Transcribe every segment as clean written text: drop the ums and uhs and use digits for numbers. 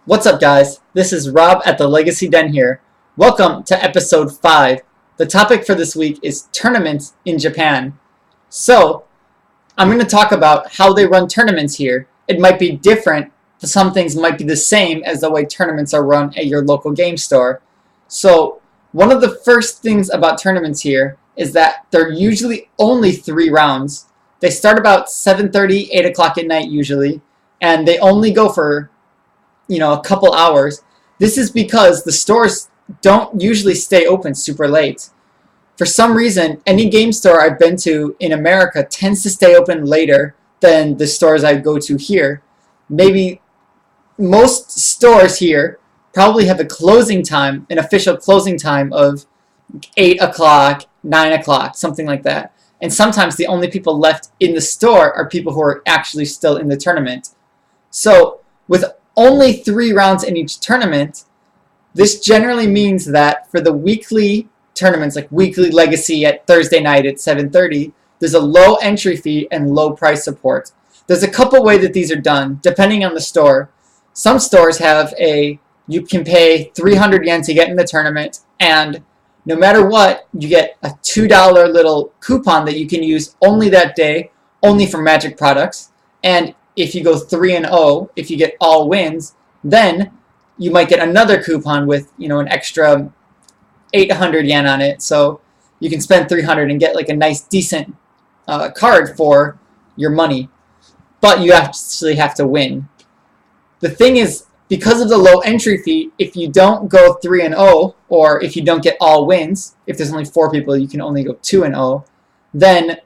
What's up, guys? This is Rob at the Legacy Den here. Welcome to episode 5. The topic for this week is tournaments in Japan. So, I'm going to talk about how they run tournaments here. It might be different. Some things might be the same as the way tournaments are run at your local game store. So, one of the first things about tournaments here is that they're usually only 3 rounds. They start about 7:30, 8 o'clock at night usually, and they only go for a couple hours. This is because the stores don't usually stay open super late. For some reason, any game store I've been to in America tends to stay open later than the stores I go to here. Maybe most stores here probably have a closing time, an official closing time of 8 o'clock, 9 o'clock, something like that. And sometimes the only people left in the store are people who are actually still in the tournament. So with only 3 rounds in each tournament, this generally means that for the weekly tournaments, like weekly Legacy at Thursday night at 7:30, there's a low entry fee and low price support. There's a couple ways that these are done, depending on the store. Some stores have you can pay 300 yen to get in the tournament, and no matter what, you get a $2 little coupon that you can use only that day, only for Magic products. And if you go 3-0, if you get all wins, then you might get another coupon with an extra 800 yen on it. So you can spend 300 and get like a nice decent card for your money. But you actually have to win. The thing is, because of the low entry fee, if you don't go 3-0, or if you don't get all wins, if there's only 4 people, you can only go 2-0, then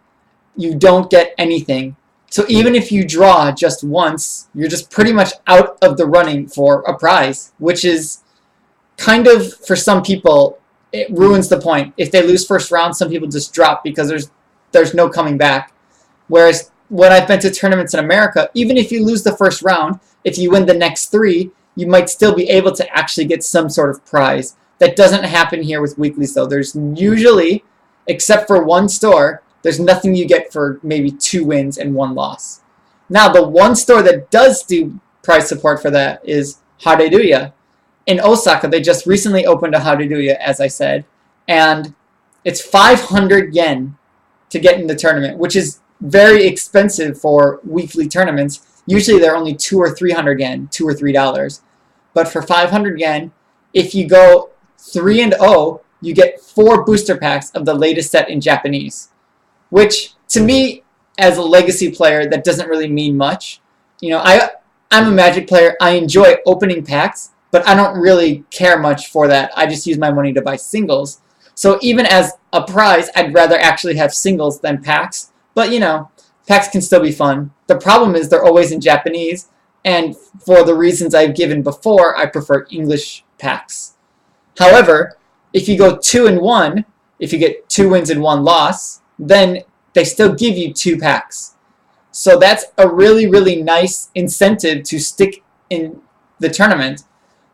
you don't get anything. So even if you draw just once, you're just pretty much out of the running for a prize, which is kind of, for some people, it ruins the point. If they lose first round, some people just drop because there's no coming back. Whereas when I've been to tournaments in America, even if you lose the first round, if you win the next 3, you might still be able to actually get some sort of prize. That doesn't happen here with weeklies, though. There's usually, except for one store, there's nothing you get for maybe 2 wins and 1 loss. Now, the one store that does do prize support for that is Hareruya. In Osaka, they just recently opened a Hareruya, as I said, and it's 500 yen to get in the tournament, which is very expensive for weekly tournaments. Usually they're only 2 or 300 yen, $2 or $3. But for 500 yen, if you go 3-0, you get 4 booster packs of the latest set in Japanese. Which, to me, as a Legacy player, that doesn't really mean much. I'm a Magic player. I enjoy opening packs, but I don't really care much for that. I just use my money to buy singles. So even as a prize, I'd rather actually have singles than packs. But, packs can still be fun. The problem is they're always in Japanese, and for the reasons I've given before, I prefer English packs. However, if you go 2-1, if you get 2 wins and 1 loss, then they still give you 2 packs. So that's a really, really nice incentive to stick in the tournament.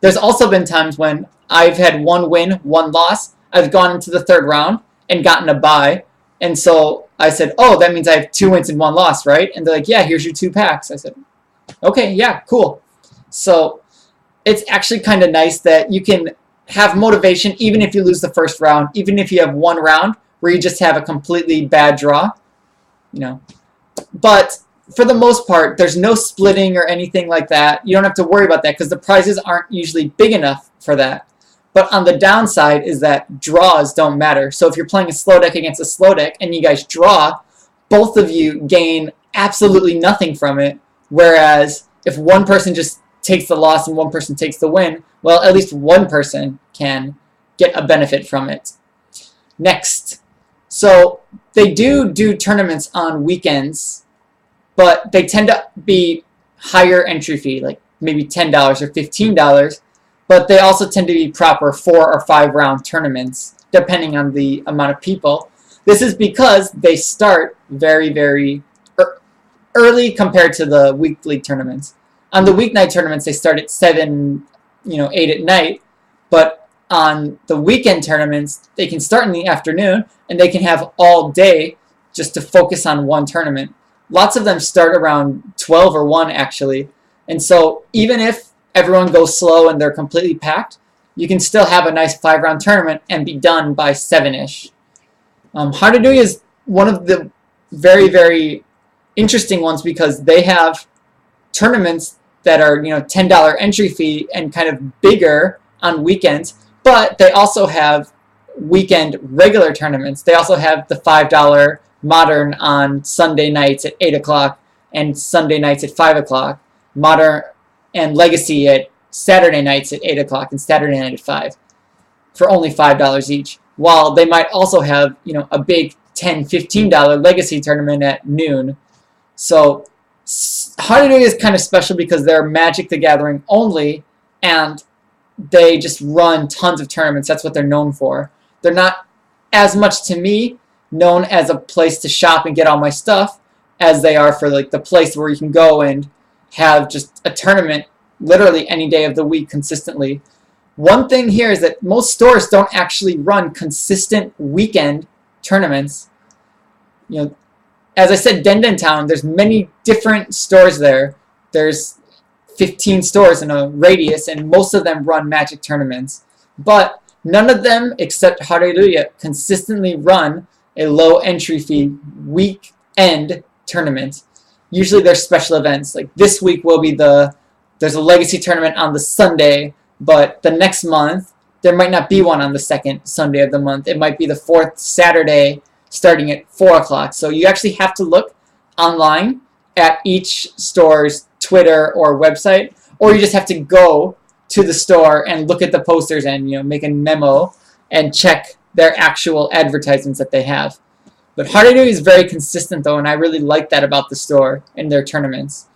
There's also been times when I've had 1 win, 1 loss. I've gone into the 3rd round and gotten a bye. And so I said, oh, that means I have 2 wins and 1 loss, right? And they're like, yeah, here's your 2 packs. I said, okay, yeah, cool. So it's actually kind of nice that you can have motivation even if you lose the first round, even if you have 1 round where you just have a completely bad draw, But for the most part, there's no splitting or anything like that. You don't have to worry about that because the prizes aren't usually big enough for that. But on the downside is that draws don't matter. So if you're playing a slow deck against a slow deck and you guys draw, both of you gain absolutely nothing from it. Whereas if one person just takes the loss and one person takes the win, well, at least one person can get a benefit from it. Next. So they do tournaments on weekends, but they tend to be higher entry fee, like maybe $10 or $15, but they also tend to be proper 4 or 5 round tournaments, depending on the amount of people. This is because they start very, very early compared to the weekly tournaments. On the weeknight tournaments, they start at 7, 8 at night, but on the weekend tournaments, they can start in the afternoon, and they can have all day just to focus on one tournament. Lots of them start around 12 or 1, actually. And so even if everyone goes slow and they're completely packed, you can still have a nice 5-round tournament and be done by 7-ish. Haridui is one of the very, very interesting ones because they have tournaments that are, $10 entry fee and kind of bigger on weekends, but they also have weekend regular tournaments. They also have the $5 Modern on Sunday nights at 8 o'clock and Sunday nights at 5 o'clock. Modern and Legacy at Saturday nights at 8 o'clock and Saturday night at 5 for only $5 each. While they might also have, a big $10, $15 Legacy tournament at noon. So Haridui is kind of special because they're Magic the Gathering only, and they just run tons of tournaments. That's what they're known for. They're not as much, to me, known as a place to shop and get all my stuff as they are for like the place where you can go and have just a tournament literally any day of the week consistently. One thing here is that most stores don't actually run consistent weekend tournaments. As I said, Den Town, there's many different stores there. There's 15 stores in a radius, and most of them run Magic tournaments. But none of them, except Haridui, consistently run a low entry fee weekend tournament. Usually there's special events. Like this week will be there's a Legacy tournament on the Sunday, but the next month there might not be one on the second Sunday of the month. It might be the fourth Saturday starting at 4 o'clock. So you actually have to look online at each store's Twitter or website, or you just have to go to the store and look at the posters and make a memo and check their actual advertisements that they have. But Haridui is very consistent though, and I really like that about the store and their tournaments.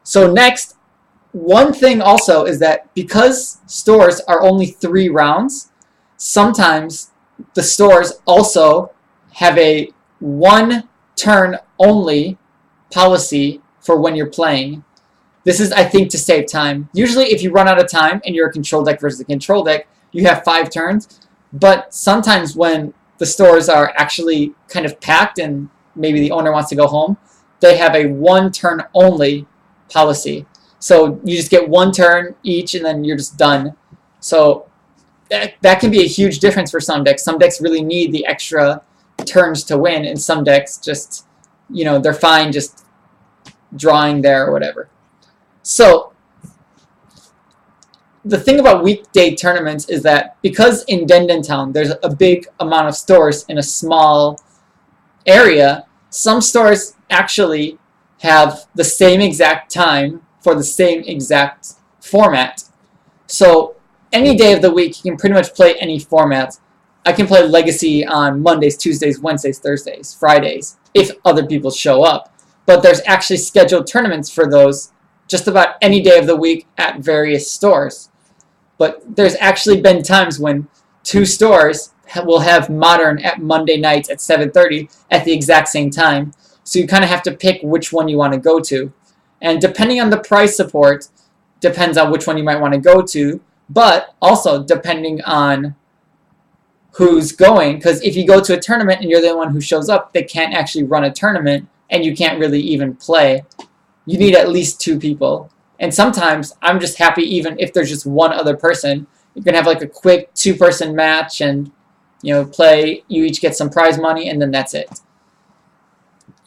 So next, one thing also is that because stores are only 3 rounds, sometimes the stores also have a 1 turn only policy for when you're playing. This is, I think, to save time. Usually if you run out of time and you're a control deck versus a control deck, you have 5 turns. But sometimes when the stores are actually kind of packed and maybe the owner wants to go home, they have a 1 turn only policy. So you just get 1 turn each and then you're just done. So that can be a huge difference for some decks. Some decks really need the extra turns to win, and some decks just, they're fine just drawing there or whatever. So the thing about weekday tournaments is that because in Den Town there's a big amount of stores in a small area, some stores actually have the same exact time for the same exact format. So any day of the week you can pretty much play any format. I can play Legacy on Mondays, Tuesdays, Wednesdays, Thursdays, Fridays, if other people show up. But there's actually scheduled tournaments for those just about any day of the week at various stores. But there's actually been times when 2 stores will have Modern at Monday nights at 7:30 at the exact same time. So you kind of have to pick which one you want to go to. And depending on the price support, depends on which one you might want to go to. But also depending on who's going, because if you go to a tournament and you're the only one who shows up, they can't actually run a tournament and you can't really even play. You need at least 2 people. And sometimes I'm just happy even if there's just 1 other person. You can have like a quick 2-person match and play, you each get some prize money, and then that's it.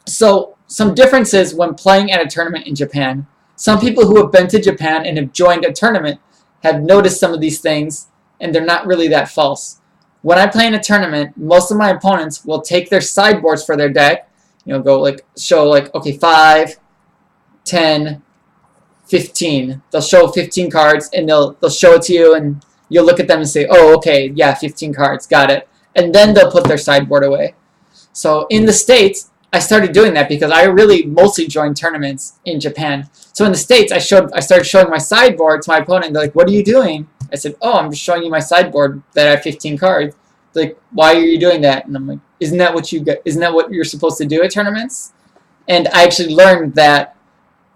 So some differences when playing at a tournament in Japan. Some people who have been to Japan and have joined a tournament have noticed some of these things, and they're not really that false. When I play in a tournament, most of my opponents will take their sideboards for their deck, show okay, 5, 10, 15. They'll show 15 cards, and they'll show it to you, and you'll look at them and say, oh, okay, yeah, 15 cards, got it. And then they'll put their sideboard away. So in the States, I started doing that because I really mostly joined tournaments in Japan. So in the States, I started showing my sideboard to my opponent. They're like, what are you doing? I said, oh, I'm just showing you my sideboard that I have 15 cards. They're like, why are you doing that? And I'm like, isn't that what you're supposed to do at tournaments? And I actually learned that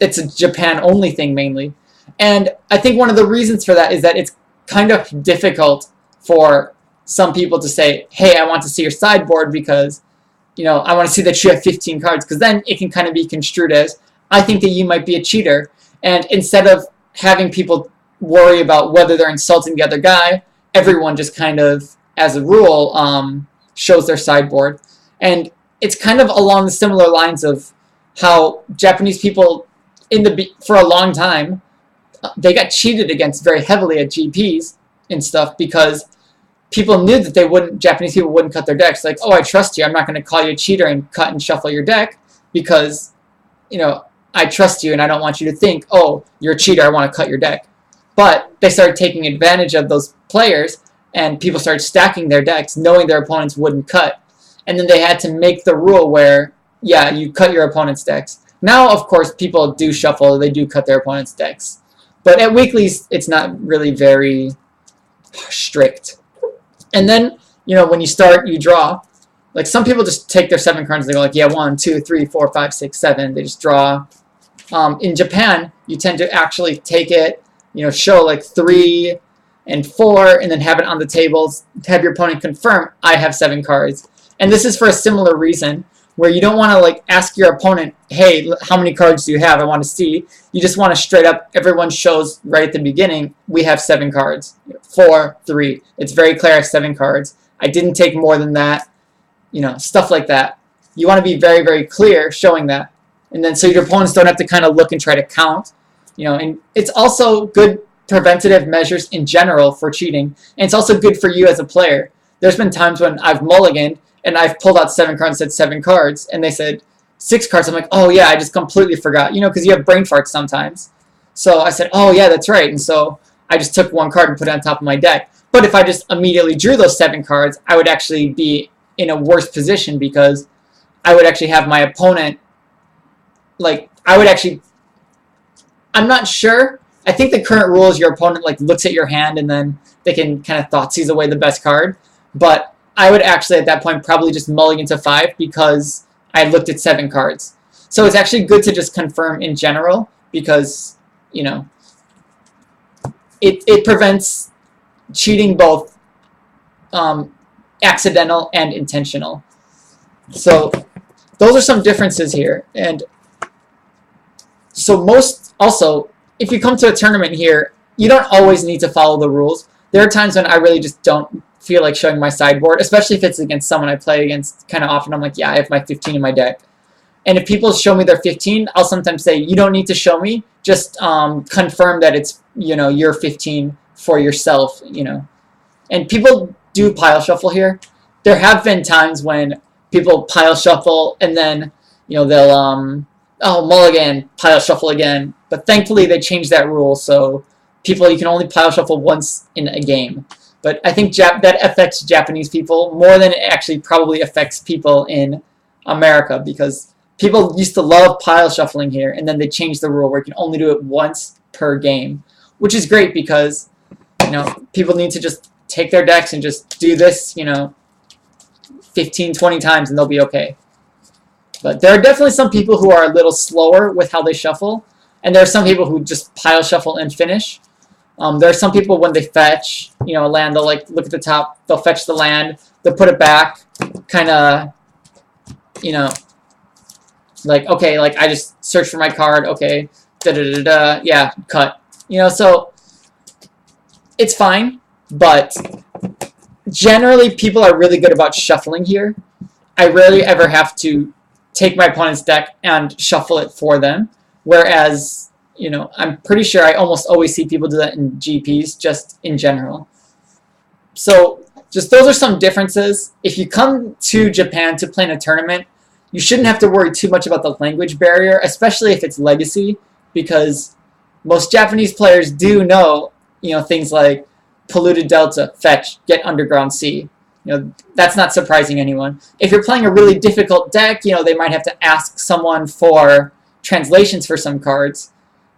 it's a Japan only thing mainly. And I think one of the reasons for that is that it's kind of difficult for some people to say, hey, I want to see your sideboard because, I want to see that you have 15 cards, because then it can kind of be construed as, I think that you might be a cheater. And instead of having people worry about whether they're insulting the other guy, everyone just kind of, as a rule, shows their sideboard. And it's kind of along the similar lines of how Japanese people for a long time, they got cheated against very heavily at GPs and stuff because people knew that Japanese people wouldn't cut their decks. Like, oh, I trust you. I'm not going to call you a cheater and cut and shuffle your deck because, I trust you and I don't want you to think, oh, you're a cheater. I want to cut your deck. But they started taking advantage of those players and people started stacking their decks knowing their opponents wouldn't cut. And then they had to make the rule where, yeah, you cut your opponent's decks. Now, of course, people do shuffle. They do cut their opponent's decks. But at weeklies, it's not really very strict. And then, when you start, you draw. Like, some people just take their 7 cards and they go like, yeah, 1, 2, 3, 4, 5, 6, 7. They just draw. In Japan, you tend to actually take it, show like 3 and 4, and then have it on the tables, have your opponent confirm, I have 7 cards. And this is for a similar reason, where you don't want to like ask your opponent, hey, how many cards do you have? I want to see. You just want to straight up, everyone shows right at the beginning, we have 7 cards. 4, 3. It's very clear I have 7 cards. I didn't take more than that. Stuff like that. You want to be very, very clear showing that. And then so your opponents don't have to kind of look and try to count. And it's also good preventative measures in general for cheating. And it's also good for you as a player. There's been times when I've mulliganed and I've pulled out 7 cards and said 7 cards, and they said 6 cards. I'm like, oh yeah, I just completely forgot. Because you have brain farts sometimes. So I said, oh yeah, that's right. And so I just took 1 card and put it on top of my deck. But if I just immediately drew those 7 cards, I would actually be in a worse position because I would actually have my opponent, I'm not sure. I think the current rule is your opponent looks at your hand and then they can kind of Thoughtseize away the best card. But I would actually at that point probably just mulligan to 5 because I looked at 7 cards. So it's actually good to just confirm in general because, it prevents cheating both accidental and intentional. So those are some differences here. And so also, if you come to a tournament here, you don't always need to follow the rules. There are times when I really just don't feel like showing my sideboard, especially if it's against someone I play against kind of often. I'm like, yeah, I have my 15 in my deck. And if people show me their 15, I'll sometimes say, you don't need to show me. Just confirm that it's, your 15 for yourself, And people do pile shuffle here. There have been times when people pile shuffle and then, they'll, mulligan, pile shuffle again. But thankfully they changed that rule, so you can only pile shuffle once in a game. But I think that affects Japanese people more than it actually probably affects people in America because people used to love pile shuffling here, and then they changed the rule where you can only do it once per game, which is great because, people need to just take their decks and just do this, 15, 20 times and they'll be okay. But there are definitely some people who are a little slower with how they shuffle, and there are some people who just pile shuffle and finish. There are some people when they fetch, a land, they'll look at the top, they'll fetch the land, they'll put it back, kind of, okay, I just search for my card, okay, da-da-da-da, yeah, cut. So it's fine, but generally people are really good about shuffling here. I rarely ever have to take my opponent's deck and shuffle it for them, whereas, I'm pretty sure I almost always see people do that in GPs, just in general. So just those are some differences. If you come to Japan to play in a tournament, you shouldn't have to worry too much about the language barrier, especially if it's Legacy, because most Japanese players do know, things like Polluted Delta, Fetch, Get Underground Sea. That's not surprising anyone. If you're playing a really difficult deck, they might have to ask someone for translations for some cards.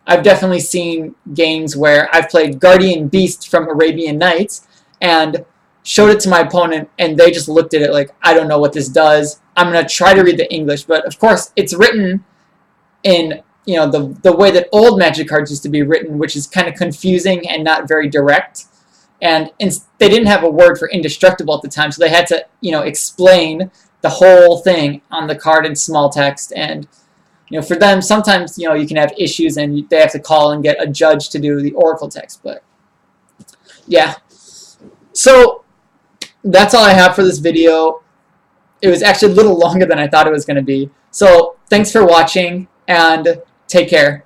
I've definitely seen games where I've played Guardian Beast from Arabian Nights and showed it to my opponent, and they just looked at it like, I don't know what this does. I'm going to try to read the English, but of course it's written in the way that old Magic cards used to be written, which is kind of confusing and not very direct. And they didn't have a word for indestructible at the time, so they had to explain the whole thing on the card in small text. And for them, sometimes, you can have issues and they have to call and get a judge to do the Oracle text. But yeah. So that's all I have for this video. It was actually a little longer than I thought it was going to be. So thanks for watching, and take care.